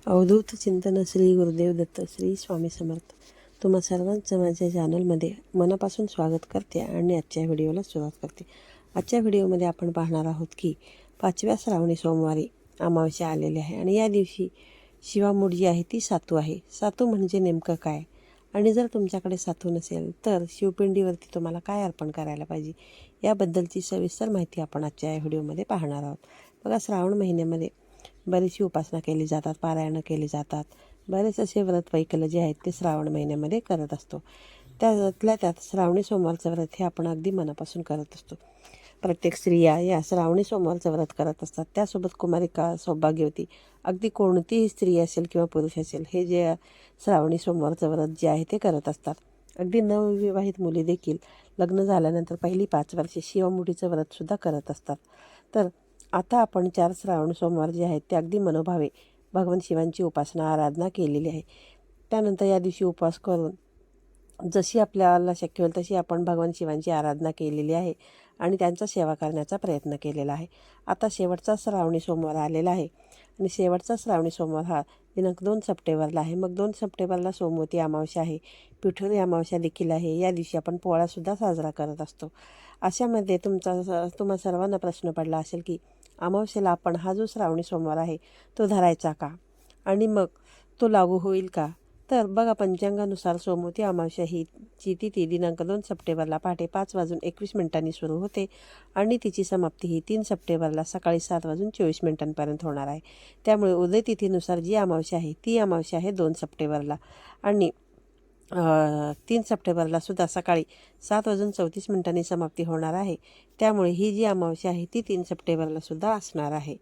अवधूत चिंतन श्री गुरुदेव दत्त श्री स्वामी समर्थ. तुम्हा सर्वांचं माझ्या चॅनलमध्ये मनापासून स्वागत करते आणि आजच्या व्हिडिओला सुरुवात करते. आजच्या व्हिडिओमध्ये आपण पाहणार आहोत की 5व्या श्रावणी सोमवारी अमावस्या आलेली आहे आणि या दिवशी शिवामूठ जी आहे ती सातू आहे. सातू म्हणजे नेमकं काय आणि जर तुमच्याकडे सातू नसेल तर शिवपिंडीवरती तुम्हाला काय अर्पण करायला पाहिजे याबद्दलची सविस्तर माहिती आपण आजच्या या व्हिडिओमध्ये पाहणार आहोत. बघा, श्रावण महिन्यामध्ये बरीचशी उपासना केली जातात, पारायणं केली जातात. बरेच असे व्रत वैकल्य जे आहेत ते श्रावण महिन्यामध्ये करत असतो. त्यातल्या त्यात श्रावणी सोमवारचं व्रत हे आपण अगदी मनापासून करत असतो. प्रत्येक स्त्रिया या श्रावणी सोमवारचं व्रत करत असतात. त्यासोबत कुमारिका, सौभाग्यवती, अगदी कोणतीही स्त्री असेल किंवा पुरुष असेल, हे जे श्रावणी सोमवारचं व्रत जे आहे ते करत असतात. अगदी नवविवाहित मुली देखील लग्न झाल्यानंतर पहिली 5 वर्षे शिवमुठीचं व्रतसुद्धा करत असतात. तर आता आपण 4 श्रावण सोमवार जे आहेत ते अगदी मनोभावे भगवान शिवांची उपासना आराधना केलेली आहे. त्यानंतर या दिवशी उपवास करून जशी आपल्याला शक्य होईल तशी आपण भगवान शिवांची आराधना केलेली आहे आणि त्यांचा सेवा करण्याचा प्रयत्न केलेला आहे. आता शेवटचा श्रावणी सोमवार आलेला आहे आणि शेवटचा श्रावणी सोमवार हा दिनांक 2 सप्टेंबरला आहे. मग 2 सप्टेंबरला सोमवती अमावस्या आहे, पिठोरी अमावस्या देखील आहे. या दिवशी आपण पोळासुद्धा साजरा करत असतो. अशामध्ये तुम्हा सर्वांना प्रश्न पडला असेल की अमावस्येला आपण हा जो श्रावणी सोमवार आहे तो धरायचा का आणि मग तो लागू होईल का? तर बघा, पंचांगानुसार सोमवती अमावस्या ही तिथी दिनांक 2 सप्टेंबरला पहाटे 5:21 सुरू होते आणि तिची समाप्ती ही 3 सप्टेंबरला सकाळी 7:24 होणार आहे. त्यामुळे उदय तिथीनुसार जी अमावस्या आहे ती अमावस्या आहे 2 सप्टेंबरला आणि 3 सप्टेंबरला सुद्धा सकाळी 7:34 समाप्ती होणार आहे. त्यामुळे ही जी अमावस्या आहे ती 3 सप्टेंबरला सुद्धा असणार आहे.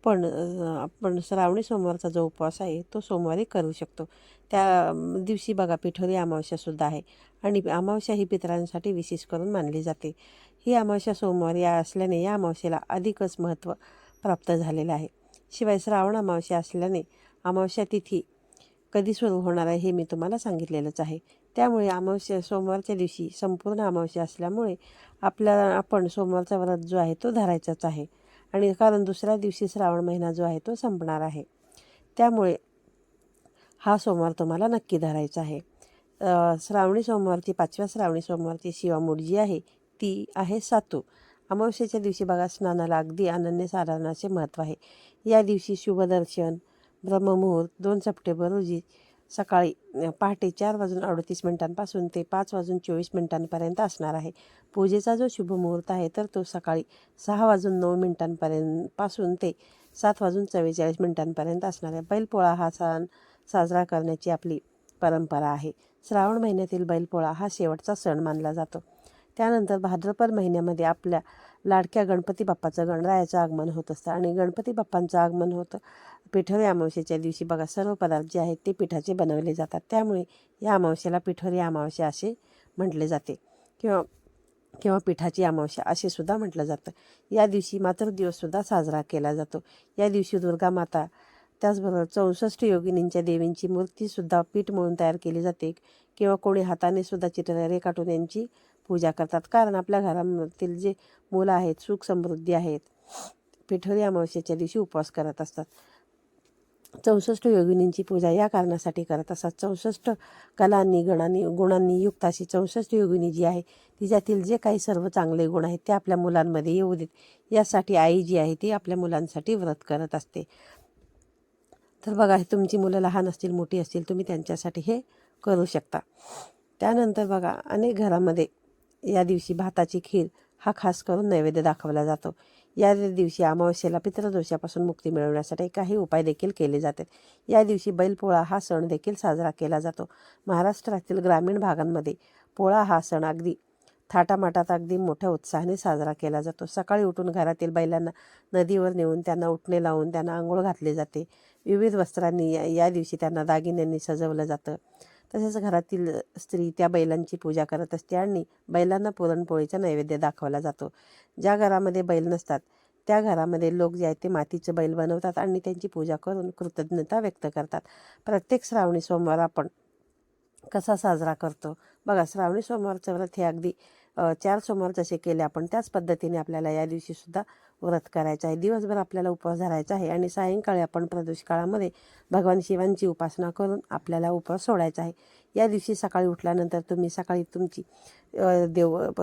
पण आपण श्रावणी सोमवारचा जो उपवास आहे तो सोमवारी करू शकतो. त्या दिवशी बघा, पिठोरी अमावस्यासुद्धा आहे आणि अमावस्या ही पितरांसाठी विशेष करून मानली जाते. ही अमावस्या सोमवारी असल्याने या अमावस्येला अधिकच महत्त्व प्राप्त झालेलं आहे. शिवाय श्रावण अमावस्या असल्याने अमावस्या तिथी कधी सुरू होणार आहे हे मी तुम्हाला सांगितलेलंच आहे. त्यामुळे सोमवारच्या दिवशी संपूर्ण अमावस्या असल्यामुळे आपण सोमवारचा व्रत जो आहे तो धरायचाच आहे आणि कारण दुसऱ्या दिवशी श्रावण महिना जो आहे तो संपणार आहे. त्यामुळे हा सोमवार तुम्हाला नक्की धरायचा आहे. श्रावणी सोमवारची 5व्या श्रावणी सोमवारची शिवामूठ जी आहे ती आहे सातू. अमावस्येच्या दिवशी बघा, स्नानाला अगदी अनन्यसाधारणाचे महत्त्व आहे. या दिवशी शुभदर्शन ब्रह्ममुहूर्त 2 सप्टेंबर रोजी सकाळी पहाटे 4:38 ते 5:24 असणार आहे. पूजेचा जो शुभमुहूर्त आहे तर तो सकाळी 6:09 पासून ते 7:44 असणार आहे. बैलपोळा हा सण साजरा करण्याची आपली परंपरा आहे. श्रावण महिन्यातील बैलपोळा हा शेवटचा सण मानला जातो. त्यानंतर भाद्रपद महिन्यामध्ये आपल्या लाडक्या गणपती बाप्पाचं गणरायाचं आगमन होत असतं आणि गणपती बाप्पांचं आगमन होतं पिठोरी अमावस्येच्या दिवशी. बघा, सर्व पदार्थ जे आहेत ते पिठाचे बनवले जातात. त्यामुळे या अमावस्येला पिठोरी अमावस्या असे म्हटले जाते किंवा किंवा पिठाची अमावस्या असे सुद्धा म्हटलं जातं. या दिवशी मातृदिवससुद्धा साजरा केला जातो. या दिवशी दुर्गा माता, त्याचबरोबर 64 योगिनींच्या देवींची मूर्तीसुद्धा पीठ म्हणून तयार केली जाते किंवा कोणी हाताने सुद्धा चित्र रेखाटून यांची पूजा करतात. कारण आपल्या घरातील जे मुलं आहेत, सुख समृद्धी आहेत, पिठोरी अमावस्येच्या दिवशी उपवास करत असतात. 64 योगिनींची पूजा या कारणासाठी करत असतात. 64 कलांनी गुणांनी युक्त अशी 64 योगिनी जी आहे तिच्यातील जे काही सर्व चांगले गुण आहेत ते आपल्या मुलांमध्ये येऊ देत, यासाठी आई जी आहे ती आपल्या मुलांसाठी व्रत करत असते. तर बघा, तुमची मुलं लहान असतील, मोठी असतील, तुम्ही त्यांच्यासाठी हे करू शकता. त्यानंतर बघा, अनेक घरामध्ये या दिवशी भाताची खीर हा खास करून नैवेद्य दाखवला जातो. या दिवशी अमावस्येला पितृदोषापासून मुक्ती मिळवण्यासाठी काही उपाय देखील केले जातात. या दिवशी बैलपोळा हा सण देखील साजरा केला जातो. महाराष्ट्रातील ग्रामीण भागांमध्ये पोळा हा सण अगदी थाटामाटात अगदी मोठ्या उत्साहाने साजरा केला जातो. सकाळी उठून घरातील बैलांना नदीवर नेऊन त्यांना उटणे लावून त्यांना आंघोळ घातले जाते. विविध वस्त्रांनी या दिवशी त्यांना दागिन्यांनी सजवलं जातं. तसेच घरातील स्त्री त्या बैलांची पूजा करत असते आणि बैलांना पुरणपोळीचा नैवेद्य दाखवला जातो. ज्या घरामध्ये बैल नसतात त्या घरामध्ये लोक जे आहेत ते मातीचे बैल बनवतात आणि त्यांची पूजा करून कृतज्ञता व्यक्त करतात. प्रत्येक श्रावणी सोमवार आपण कसा साजरा करतो? बघा, श्रावणी सोमवारचं व्रत हे अगदी 4 सोमवार जसे केले आपण त्याच पद्धतीने आपल्याला या दिवशी सुद्धा व्रत करायचं आहे. दिवसभर आपल्याला उपवास धरायचा आहे आणि सायंकाळी आपण प्रदोष काळामध्ये भगवान शिवांची उपासना करून आपल्याला उपवास सोडायचा आहे. या दिवशी सकाळी उठल्यानंतर तुम्ही सकाळी तुमची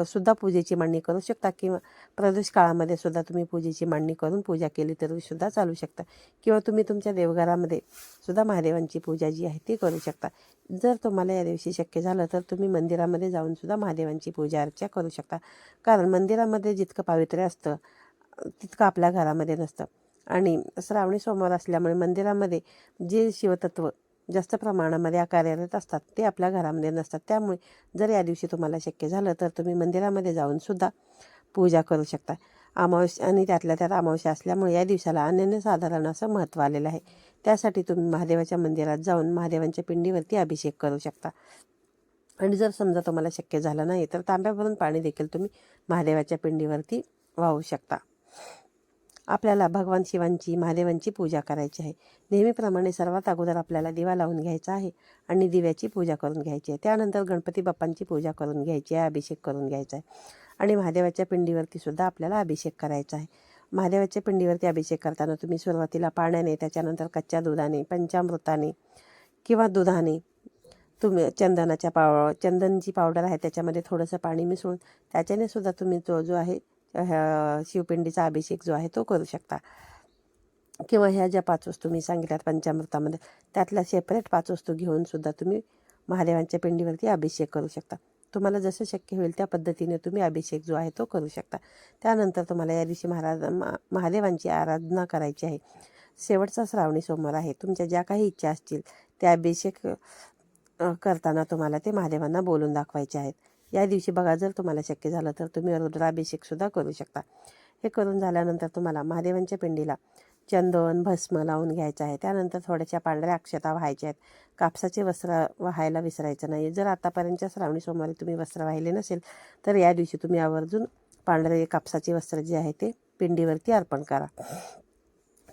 सुद्धा पूजेची मांडणी करू शकता किंवा प्रदोष काळामध्ये सुद्धा तुम्ही पूजेची मांडणी करून पूजा केली तरी सुद्धा चालू शकता किंवा तुम्ही तुमच्या देवघरामध्ये सुद्धा महादेवांची पूजा जी आहे ती करू शकता. जर तुम्हाला या दिवशी शक्य झालं तर तुम्ही मंदिरामध्ये जाऊन सुद्धा महादेवांची पूजा अर्चा करू शकता. कारण मंदिरामध्ये जितकं पावित्र्य असतं तितकं आपल्या घरामध्ये नसतं आणि श्रावणी सोमवार असल्यामुळे मंदिरामध्ये जे शिवतत्व जास्त प्रमाणामध्ये कार्यरत असतात ते आपल्या घरामध्ये नसतात. त्यामुळे जर या दिवशी तुम्हाला शक्य झालं तर तुम्ही मंदिरामध्ये जाऊन सुद्धा पूजा करू शकता. अमावस्या आणि त्यातल्या त्यात अमावस्या असल्यामुळे या दिवसाला अनन्यसाधारण असं महत्त्व आलेलं आहे. त्यासाठी तुम्ही महादेवाच्या मंदिरात जाऊन महादेवांच्या पिंडीवरती अभिषेक करू शकता. आणि जर समजा तुम्हाला शक्य झालं नाही तर तांब्याभरून पाणी देखील तुम्ही महादेवाच्या पिंडीवरती वाहू शकता. आपल्याला भगवान शिवांची महादेवांची पूजा करायची आहे. नेहमीप्रमाणे सर्वात अगोदर आपल्याला दिवा लावून घ्यायचा आहे आणि दिव्याची पूजा करून घ्यायची आहे. त्यानंतर गणपती बाप्पांची पूजा करून घ्यायची आहे, अभिषेक करून घ्यायचा आहे आणि महादेवाच्या पिंडीवरती सुद्धा आपल्याला अभिषेक करायचा आहे. महादेवाच्या पिंडीवरती अभिषेक करताना तुम्ही सुरुवातीला पाण्याने, त्याच्यानंतर कच्च्या दुधाने, पंचामृताने किंवा दुधाने, तुम्ही चंदनची पावडर आहे त्याच्यामध्ये थोडंसं पाणी मिसळून त्याच्याने सुद्धा तुम्ही जो आहे शिवपिंडीचा अभिषेक जो आहे तो करू शकता. किंवा ह्या ज्या 5 वस्तू मी सांगितल्यात पंचामृतामध्ये त्यातल्या सेपरेट 5 वस्तू घेऊन सुद्धा तुम्ही महादेवांच्या पिंडीवरती अभिषेक करू शकता. तुम्हाला जसं शक्य होईल त्या पद्धतीने तुम्ही अभिषेक जो आहे तो करू शकता. त्यानंतर तुम्हाला या दिवशी महादेवांची आराधना करायची आहे. शेवटचा श्रावणी सोमवार आहे. तुमच्या ज्या काही इच्छा असतील त्या अभिषेक करताना तुम्हाला ते महादेवांना बोलून दाखवायचे आहेत. या दिवशी बघा जर तुम्हाला शक्य झालं तर तुम्ही रुद्राभिषेकसुद्धा करू शकता. हे करून झाल्यानंतर तुम्हाला महादेवांच्या पिंडीला चंदन भस्म लावून घ्यायचं आहे. त्यानंतर थोड्याशा पांढऱ्या अक्षता व्हायच्या आहेत. कापसाचे वस्त्र व्हायला विसरायचं नाही. जर आतापर्यंतच्या श्रावणी सोमवारी तुम्ही वस्त्र वाहिले नसेल तर या दिवशी तुम्ही आवर्जून पांढरे कापसाचे वस्त्र जे आहे ते पिंडीवरती अर्पण करा.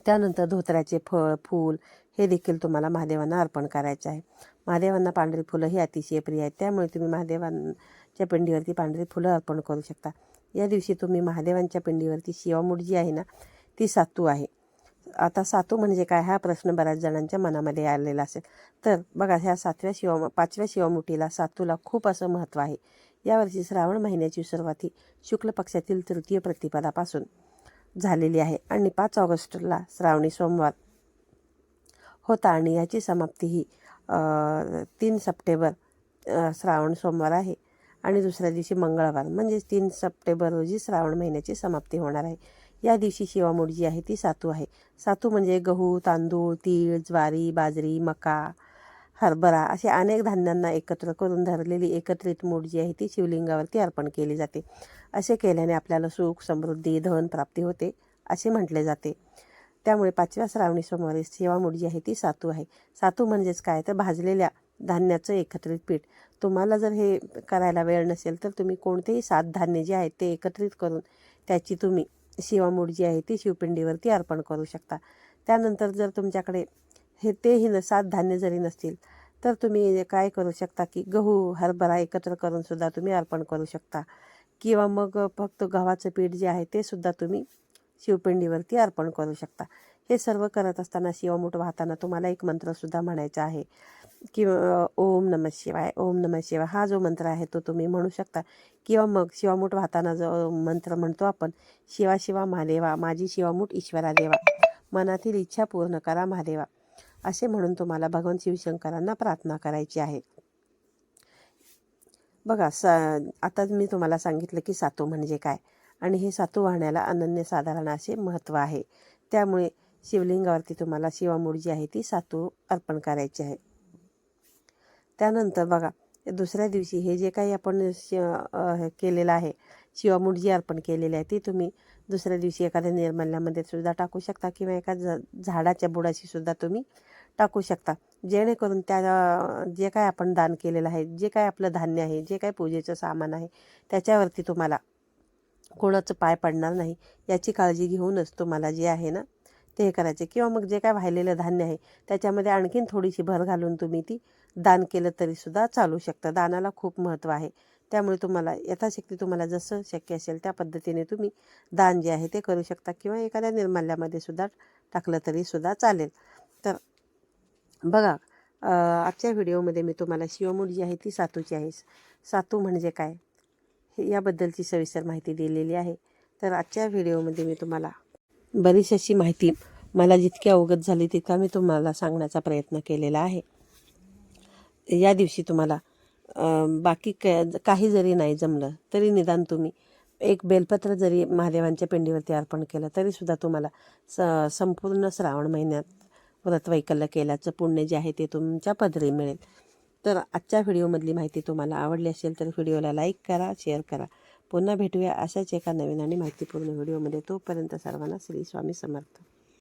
त्यानंतर धोत्र्याचे फळ, फूल हे देखील तुम्हाला महादेवांना अर्पण करायचे आहे. महादेवांना पांढरी फुलं ही अतिशय प्रिय आहेत. त्यामुळे तुम्ही महादेवांच्या पिंडीवरती पांढरी फुलं अर्पण करू शकता. या दिवशी तुम्ही महादेवांच्या पिंडीवरती शिवामूठ जी आहे ना ती सातू आहे. आता सातू म्हणजे काय हा प्रश्न बऱ्याच जणांच्या मनामध्ये आलेला असेल. तर बघा ह्या 5व्या शिवामुठीला सातूला खूप असं महत्त्व आहे. यावर्षी श्रावण महिन्याची सुरुवात ही शुक्ल पक्षातील तृतीय प्रतिपदापासून झालेली आहे आणि 5 ऑगस्टला श्रावणी सोमवार होता आणि याची समाप्ती ही 3 सप्टेंबर श्रावण सोमवार आहे आणि दुसऱ्या दिवशी मंगळवार म्हणजे 3 सप्टेंबर रोजी श्रावण महिन्याची समाप्ती होणार आहे. या दिवशी शिवामूठ जी आहे ती सातू आहे. सातू म्हणजे गहू, तांदूळ, तीळ, ज्वारी, बाजरी, मका, हरभरा असे अनेक धान्यांना एकत्र करून धरलेली एकत्रित मूठ जी आहे ती शिवलिंगावरती अर्पण केली जाते. असे केल्याने आपल्याला सुख, समृद्धी, धन प्राप्ती होते असे म्हटले जाते. त्यामुळे 5व्या श्रावणी सोमवारी शिवामूठ जी आहे ती सातू आहे. सातू म्हणजेच काय तर भाजलेल्या धान्याचं एकत्रित पीठ. तुम्हाला जर हे करायला वेळ नसेल तर तुम्ही कोणतेही 7 धान्य जे आहेत ते एकत्रित करून त्याची तुम्ही शिवामूठ जी आहे ती शिवपिंडीवरती अर्पण करू शकता. त्यानंतर जर तुमच्याकडे तेही 7 धान्य जरी नसतील तर तुम्ही काय करू शकता की गहू, हरभरा एकत्र करून सुद्धा तुम्ही अर्पण करू शकता किंवा मग फक्त गव्हाचं पीठ जे आहे ते सुद्धा तुम्ही शिवपिंडीवरती अर्पण करू शकता. हे सर्व करत असताना शिवामूठ वाहताना तुम्हाला एक मंत्रसुद्धा म्हणायचा आहे किंवा ओम नमः शिवाय, ओम नमः शिवाय हा जो मंत्र आहे तो तुम्ही म्हणू शकता किंवा मग शिवामूठ वाहताना जो मंत्र म्हणतो आपण शिवा शिवा महादेवा, माझी शिवामूठ ईश्वरा देवा, मनातील इच्छा पूर्ण करा महादेवा, असे म्हणून तुम्हाला भगवान शिवशंकरांना प्रार्थना करायची आहे. बघा आता मी तुम्हाला सांगितलं की सातू म्हणजे काय आणि हे सातू वाहण्याला अनन्यसाधारण असे महत्त्व आहे. त्यामुळे शिवलिंगावरती तुम्हाला शिवामूठ जी आहे ती सातू अर्पण करायची आहे. त्यानंतर बघा दुसऱ्या दिवशी हे जे काही आपण केलेलं आहे शिवामूठ जी अर्पण केलेली आहे ती तुम्ही दुसऱ्या दिवशी एखाद्या निर्मल्यामध्ये सुद्धा टाकू शकता किंवा एका झाडाच्या बुडाशी सुद्धा तुम्ही टाकू शकता. जेणेकरून त्या जे काय आपण दान केलेलं आहे, जे काय आपलं धान्य आहे, जे काय पूजेचं सामान आहे त्याच्यावरती तुम्हाला कोणाचं पाय पडणार नाही याची काळजी घेऊनच तुम्हाला जे आहे ना ते करायचे. किंवा मग जे काय वाहिलेलं धान्य आहे त्याच्यामध्ये आणखीन थोडीशी भर घालून तुम्ही ती दान केलं तरीसुद्धा चालू शकतं. दानाला खूप महत्त्व आहे. त्यामुळे तुम्हाला यथाशक्ती तुम्हाला जसं शक्य असेल त्या पद्धतीने तुम्ही दान जे आहे ते करू शकता किंवा एखाद्या निर्माल्यामध्ये सुद्धा टाकलं तरीसुद्धा चालेल. तर बघा, आजच्या व्हिडिओमध्ये मी तुम्हाला शिवमुठ जी आहे ती सातूची आहे. सातू म्हणजे काय हे याबद्दलची सविस्तर माहिती दिलेली आहे. तर आजच्या व्हिडिओमध्ये मी तुम्हाला बरीच अशी माहिती मला जितकी अवगत झाली तितका मी तुम्हाला सांगण्याचा प्रयत्न केलेला आहे. या दिवशी तुम्हाला बाकी काही जरी नाही जमलं तरी निदान तुम्ही एक बेलपत्र जरी महादेवांच्या पिंडीवरती अर्पण केलं तरीसुद्धा तुम्हाला संपूर्ण श्रावण महिन्यात व्रतवैकल्य केल्याचं पुण्य जे आहे ते तुमच्या पदरी मिळेल. तर आजच्या व्हिडिओमधली माहिती तुम्हाला आवडली असेल तर व्हिडिओला लाईक करा, शेअर करा. पुन्हा भेटूया अशाच एका नवीन आणि माहितीपूर्ण व्हिडिओमध्ये. तोपर्यंत सर्वांना श्री स्वामी समर्थ.